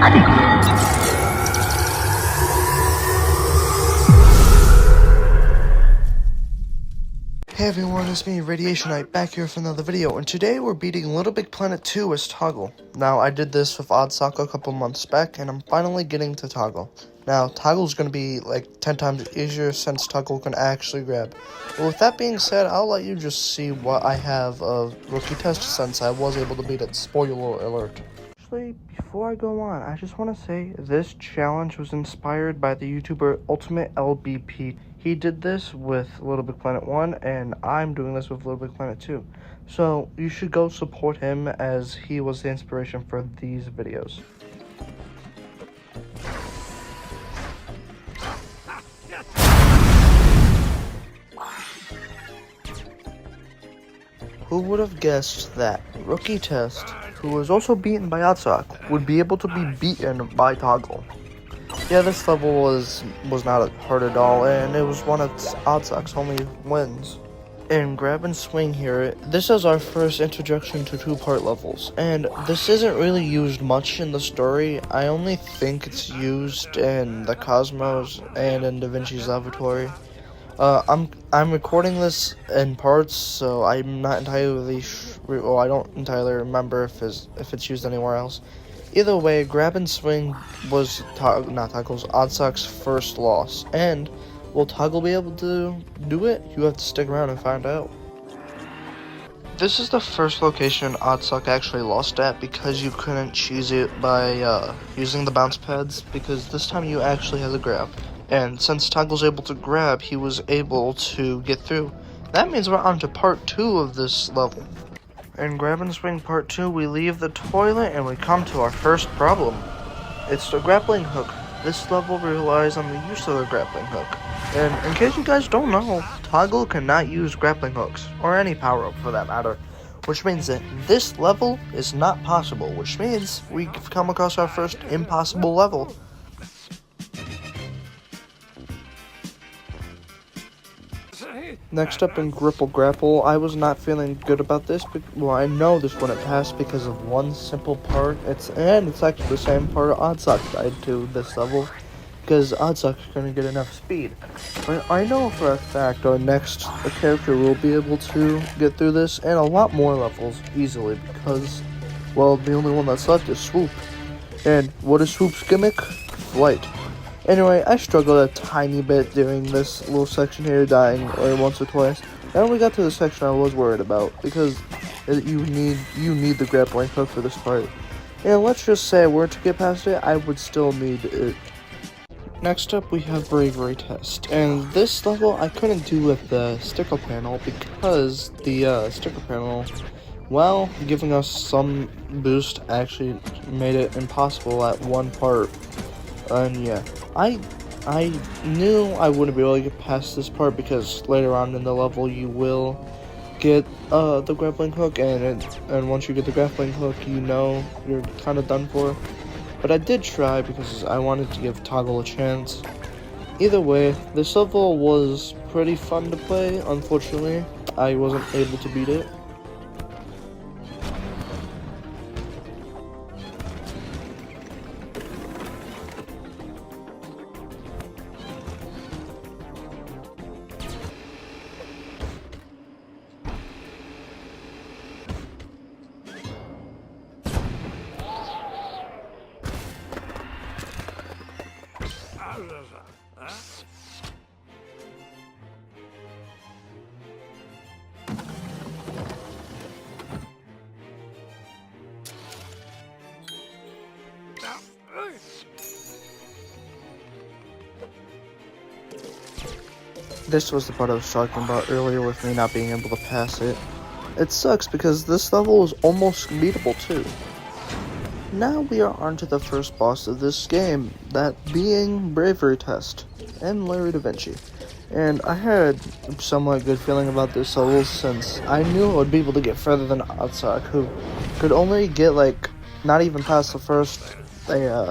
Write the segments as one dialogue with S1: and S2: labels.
S1: Hey everyone, it's me, Radiationite, back here for another video, and today we're beating LittleBigPlanet 2 as Toggle. Now, I did this with Oddsock a couple months back, and I'm finally getting to Toggle. Now, Toggle's gonna be like 10 times easier since Toggle can actually grab. But with that being said, I'll let you just see what I have of rookie test since I was able to beat it. Spoiler alert. Actually, before I go on, I just want to say this challenge was inspired by the YouTuber Ultimate LBP. He did this with LittleBigPlanet 1, and I'm doing this with LittleBigPlanet 2. So, you should go support him as he was the inspiration for these videos. Who would have guessed that Rookie Test, who was also beaten by Oddsock, would be able to be beaten by Toggle? Yeah, this level was not hard at all, and it was one of Oddsock's only wins. In Grab and Swing here, this is our first introduction to two-part levels, and this isn't really used much in the story. I only think it's used in the Cosmos and in Da Vinci's Laboratory. I'm recording this in parts, so I'm not entirely well, I don't entirely remember if it's used anywhere else. Either way, Grab and Swing was not Toggle's, Oddsock's first loss, and will Toggle be able to do it? You have to stick around and find out. This is the first location Oddsock actually lost at because you couldn't cheese it by using the bounce pads, because this time you actually had to grab. And since Toggle's able to grab, he was able to get through. That means we're on to part 2 of this level. In Grab and Swing part 2, we leave the toilet and we come to our first problem. It's the grappling hook. This level relies on the use of the grappling hook. And in case you guys don't know, Toggle cannot use grappling hooks, or any power-up for that matter. Which means that this level is not possible, which means we've come across our first impossible level. Next up in Gripple Grapple, I was not feeling good about this, but well, I know this wouldn't pass because of one simple part. It's actually the same part Oddsock died to this level, because Oddsock couldn't get enough speed. But I know for a fact our next character will be able to get through this and a lot more levels easily, because, well, the only one that's left is Swoop. And what is Swoop's gimmick? Flight. Anyway, I struggled a tiny bit during this little section here, dying once or twice. I only got to the section I was worried about, because you need the grappling hook for this part. And let's just say, were to get past it, I would still need it. Next up, we have Bravery Test, and this level I couldn't do with the sticker panel, because the sticker panel, well, giving us some boost actually made it impossible at one part. And yeah, I knew I wouldn't be able to get past this part because later on in the level you will get the grappling hook, and once you get the grappling hook, you know you're kind of done for. But I did try because I wanted to give Toggle a chance. Either way, this level was pretty fun to play. Unfortunately, I wasn't able to beat it. This was the part I was talking about earlier with me not being able to pass it. It sucks because this level is almost beatable too. Now we are on to the first boss of this game, that being Bravery Test, and Larry Da Vinci. And I had a somewhat good feeling about this level since I knew I would be able to get further than Oddsock, who could only get like, not even past the first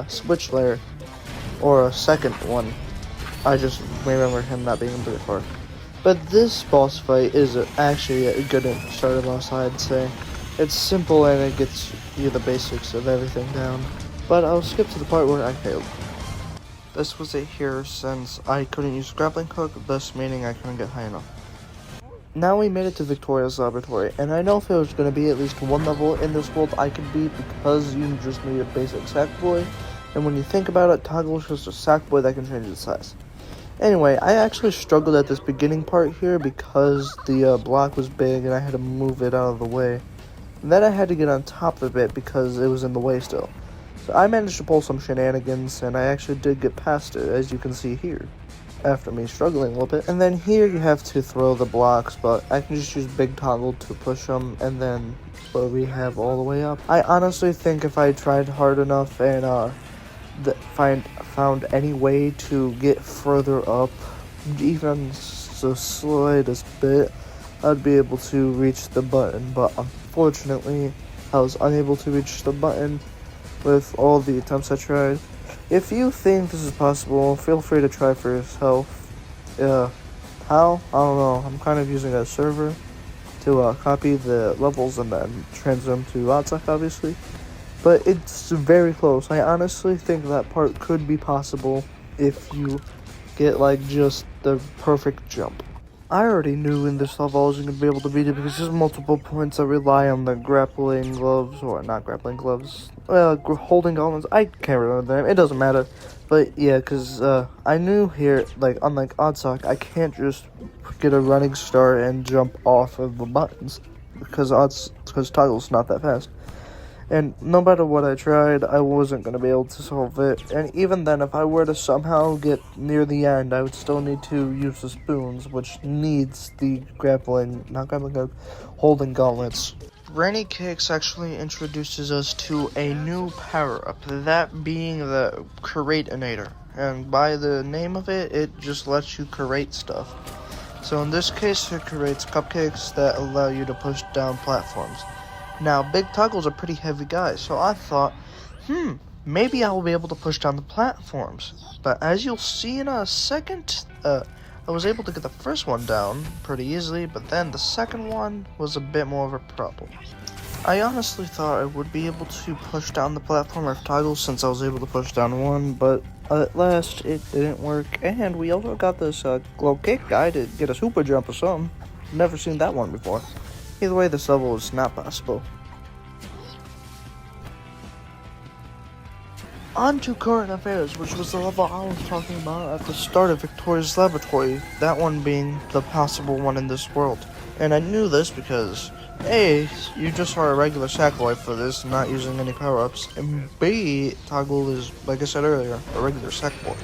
S1: switch layer, or a second one. I just remember him not being able to get far. But this boss fight is actually a good starting boss, I'd say. It's simple and it gets you the basics of everything down. but I'll skip to the part where I failed. This was it here since I couldn't use grappling hook, thus meaning I couldn't get high enough. Now we made it to Victoria's laboratory, and I know if there was going to be at least one level in this world I could beat because you just need a basic Sackboy, and when you think about it, Toggle is just a Sackboy that can change its size. Anyway, I actually struggled at this beginning part here because the block was big and I had to move it out of the way. And then I had to get on top of it because it was in the way still. So I managed to pull some shenanigans, and I actually did get past it, as you can see here, after me struggling a little bit. And then here you have to throw the blocks, but I can just use Big Toggle to push them, and then we have all the way up. I honestly think if I tried hard enough and found any way to get further up, even the slightest bit, I'd be able to reach the button, but unfortunately, I was unable to reach the button with all the attempts I tried. If you think this is possible, feel free to try for yourself. How? I don't know. I'm kind of using a server to copy the levels and then transfer them to outside, obviously. But it's very close. I honestly think that part could be possible if you get, like, just the perfect jump. I already knew in this level I wasn't going to be able to beat it because there's multiple points that rely on the grappling gloves, or not grappling gloves, holding gauntlets. I can't remember the name, it doesn't matter. But yeah, because I knew here, like, unlike Oddsock, I can't just get a running start and jump off of the buttons because Toggle's not that fast. And no matter what I tried, I wasn't going to be able to solve it. And even then, if I were to somehow get near the end, I would still need to use the spoons, which needs the holding gauntlets. Granny Cakes actually introduces us to a new power-up, that being the Creatinator. And by the name of it, it just lets you create stuff. So in this case, it creates cupcakes that allow you to push down platforms. Now, Big Toggle's a pretty heavy guy, so I thought, maybe I will be able to push down the platforms. But as you'll see in a second, I was able to get the first one down pretty easily, but then the second one was a bit more of a problem. I honestly thought I would be able to push down the platform of Toggle since I was able to push down one, but at last it didn't work, and we also got this glow cake guy to get a super jump or something. Never seen that one before. Either way, this level is not possible. On to current affairs, which was the level I was talking about at the start of Victoria's laboratory, that one being the possible one in this world. And I knew this because A, you just saw a regular Sackboy for this, not using any power-ups, and B, Toggle is, like I said earlier, a regular Sackboy.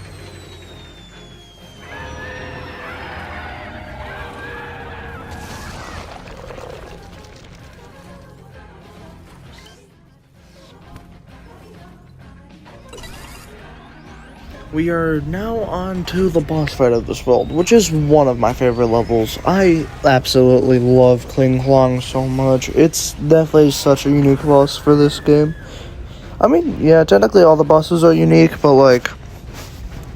S1: We are now on to the boss fight of this world, which is one of my favorite levels. I absolutely love Kling Hlong so much. It's definitely such a unique boss for this game. I mean, yeah, technically all the bosses are unique, but, like,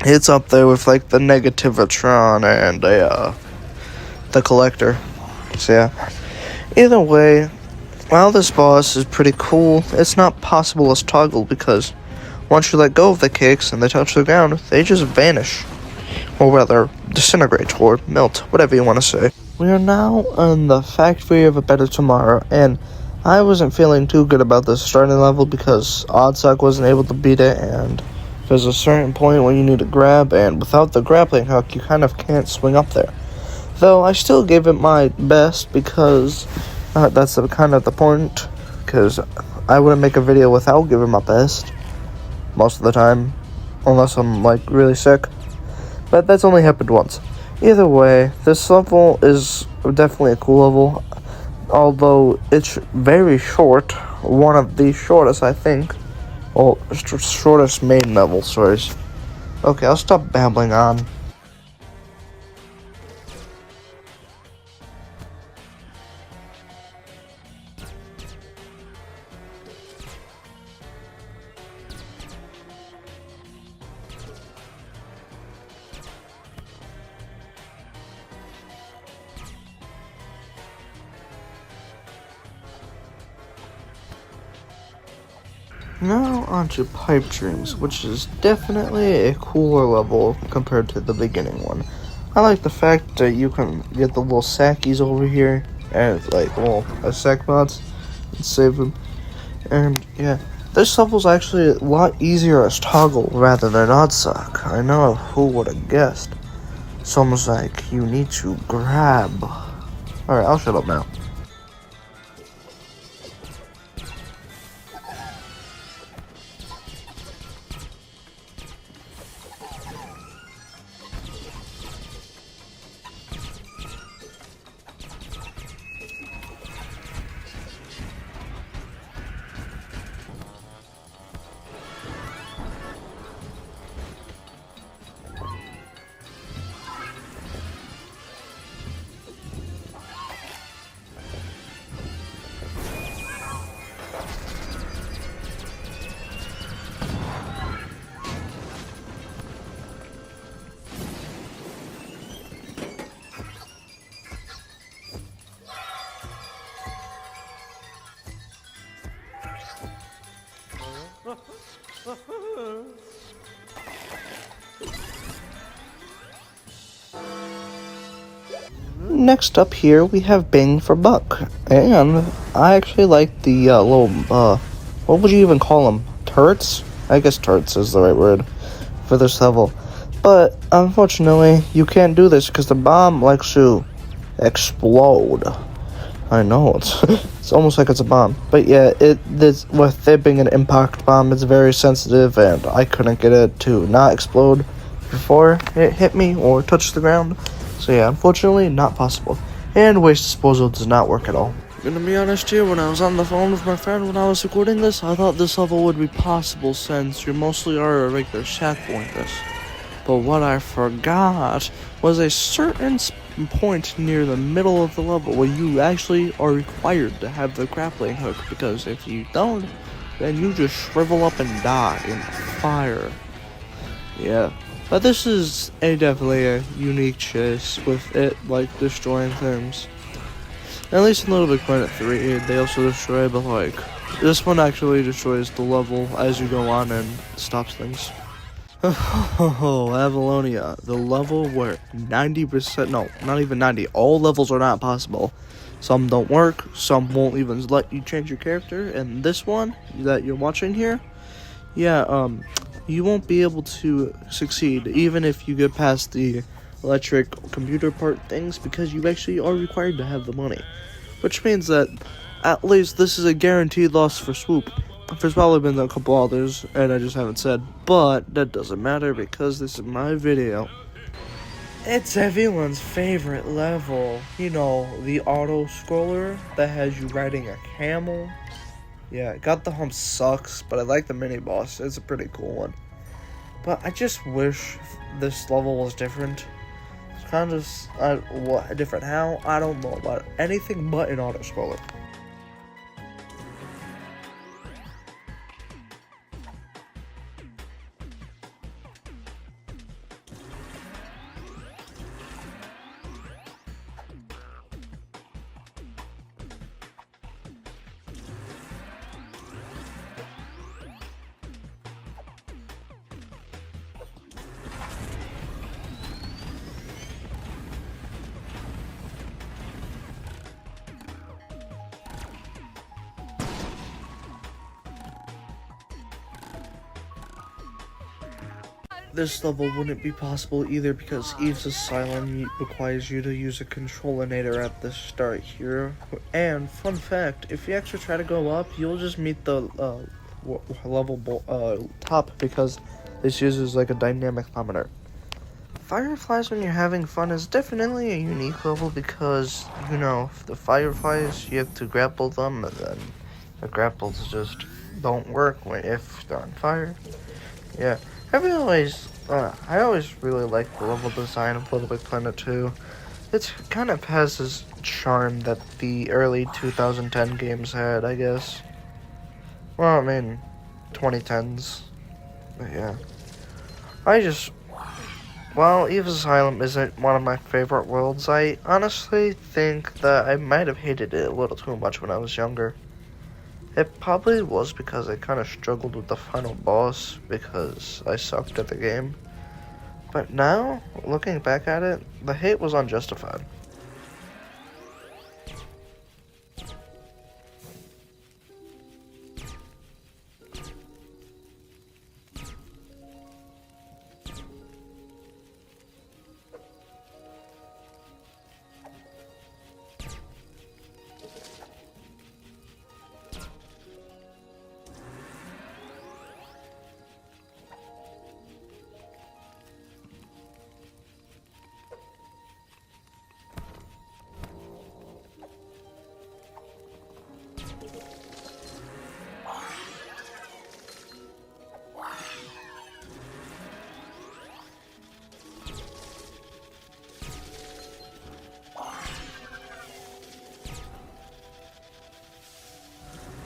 S1: it's up there with, like, the Negativatron and the Collector. So, yeah. Either way, while this boss is pretty cool, it's not possible as Toggle because once you let go of the cakes and they touch the ground, they just vanish. Or rather, disintegrate or melt, whatever you want to say. We are now in the factory of a better tomorrow, and I wasn't feeling too good about this starting level because Oddsock wasn't able to beat it, and there's a certain point where you need to grab, and without the grappling hook, you kind of can't swing up there. Though I still gave it my best because that's kind of the point, because I wouldn't make a video without giving my best. Most of the time, unless I'm, like, really sick. But that's only happened once. Either way, this level is definitely a cool level, although it's very short. One of the shortest, I think. Well, shortest main level, sorry. Okay, I'll stop babbling on. Now onto Pipe Dreams, which is definitely a cooler level compared to the beginning one. I like the fact that you can get the little sackies over here, and like little sack bots, and save them. And yeah, this level's actually a lot easier as toggle rather than odd sock. I know, who would have guessed? It's almost like you need to grab. Alright, I'll shut up now. Next up here, we have Bang for Buck. And I actually like the little, what would you even call them? Turrets? I guess turrets is the right word for this level. But, unfortunately, you can't do this because the bomb likes to explode. I know, it's almost like it's a bomb. But yeah, with it being an impact bomb, it's very sensitive, and I couldn't get it to not explode before it hit me or touched the ground. So yeah, unfortunately, not possible. And waste disposal does not work at all. Gonna be honest here, when I was on the phone with my friend when I was recording this, I thought this level would be possible since you mostly are a regular shack like this. But what I forgot was a certain point near the middle of the level where you actually are required to have the grappling hook, because if you don't, then you just shrivel up and die in fire. Yeah. But this is definitely a unique chase with it, like, destroying things. At least in LittleBigPlanet 3, they also destroy, but, like, this one actually destroys the level as you go on and stops things. Oh, Avalonia, the level where 90%, no, not even 90, all levels are not possible. Some don't work, some won't even let you change your character, and this one that you're watching here, yeah, you won't be able to succeed even if you get past the electric computer part things, because you actually are required to have the money. Which means that at least this is a guaranteed loss for Swoop. There's probably been a couple others and I just haven't said, but that doesn't matter because this is my video. It's everyone's favorite level. You know, the auto scroller that has you riding a camel. Yeah, Got the Hump sucks, but I like the mini boss. It's a pretty cool one. But I just wish this level was different. It's kind of just, different how? I don't know, but anything but an auto scroller. This level wouldn't be possible either because Eve's Asylum requires you to use a controlinator at the start here. And, fun fact, if you actually try to go up, you'll just meet the level top because this uses like a dynamic thermometer. Fireflies when you're having fun is definitely a unique level because, you know, the fireflies, you have to grapple them, and then the grapples just don't work if they're on fire. Yeah. I always really liked the level design of LittleBigPlanet 2. It kind of has this charm that the early 2010 games had, I guess. Well, I mean, 2010s. But yeah. While Eve's Asylum isn't one of my favorite worlds, I honestly think that I might have hated it a little too much when I was younger. It probably was because I kind of struggled with the final boss because I sucked at the game. But now, looking back at it, the hate was unjustified.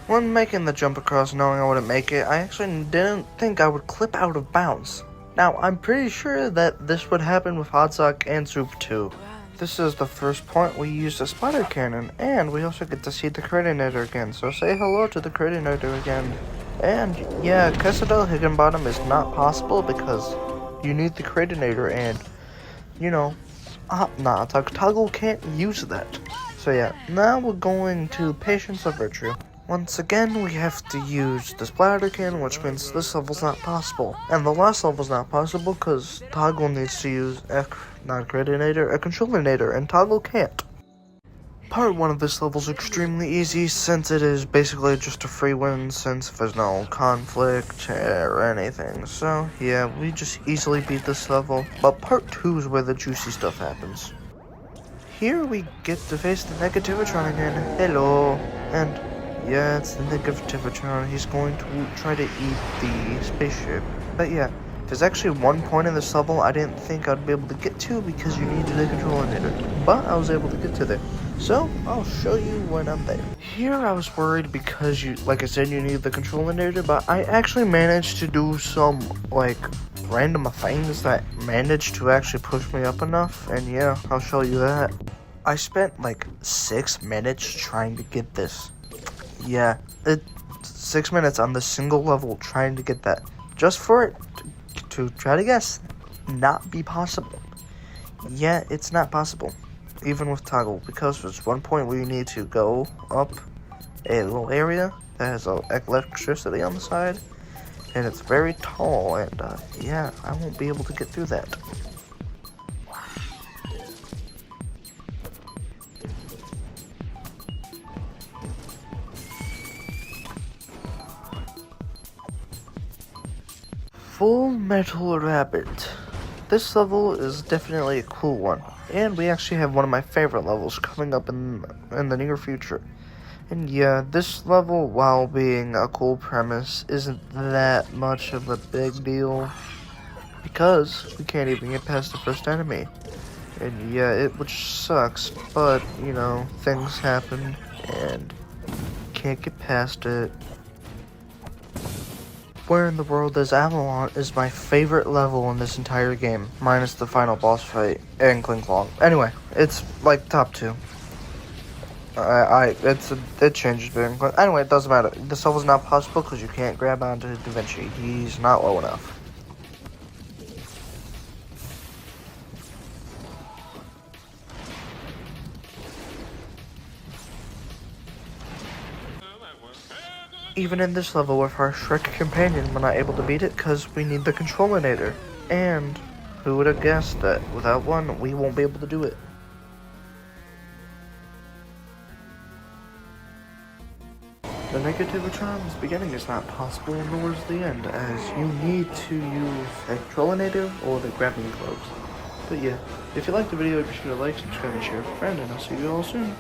S1: When making the jump across knowing I wouldn't make it, I actually didn't think I would clip out of bounds. Now, I'm pretty sure that this would happen with Hot Sock and Soup too. This is the first point we use the spider cannon, and we also get to see the Critinator again, so say hello to the Critinator again. And yeah, Cassadell Higginbottom is not possible because you need the Critinator, and you know, Toggle can't use that. So yeah, now we're going to Patience of Virtue. Once again, we have to use the Splatter Cannon, which means this level's not possible. And the last level's not possible because Toggle needs to use a Controlinator, and Toggle can't. Part 1 of this level is extremely easy since it is basically just a free win since there's no conflict or anything. So yeah, we just easily beat this level. But Part 2 is where the juicy stuff happens. Here we get to face the Negativitron again. Hello. And yeah, it's the Negativitron. He's going to try to eat the spaceship. But yeah, there's actually one point in this level I didn't think I'd be able to get to because you needed a Controlinator. But I was able to get to there. So, I'll show you when I'm there. Here I was worried because like I said, you need the Controlinator, but I actually managed to do some, like, random things that managed to actually push me up enough. And yeah, I'll show you that. I spent like 6 minutes trying to get this. Yeah, 6 minutes on the single level trying to get that. Just for it to try to guess, not be possible. Yeah, it's not possible. Even with Toggle, because there's one point where you need to go up a little area that has electricity on the side. And it's very tall, and yeah, I won't be able to get through that. Full Metal Rabbit. This level is definitely a cool one, and we actually have one of my favorite levels coming up in the near future. And yeah, this level, while being a cool premise, isn't that much of a big deal, because we can't even get past the first enemy. And yeah, which sucks, but, you know, things happen, and can't get past it. Where in the world is Avalon is my favorite level in this entire game, minus the final boss fight and Kling Klong. Anyway, it's like top 2. It changes during. Anyway, it doesn't matter. This level's not possible because you can't grab onto Da Vinci. He's not low enough. Even in this level with our Shrek companion, we're not able to beat it because we need the Controlinator. And who would have guessed that without one, we won't be able to do it. The Negativitron's beginning is not possible, nor is the end, as you need to use a Controlinator or the grabbing gloves. But yeah, if you liked the video, be sure to like, subscribe, and share with a friend, and I'll see you all soon.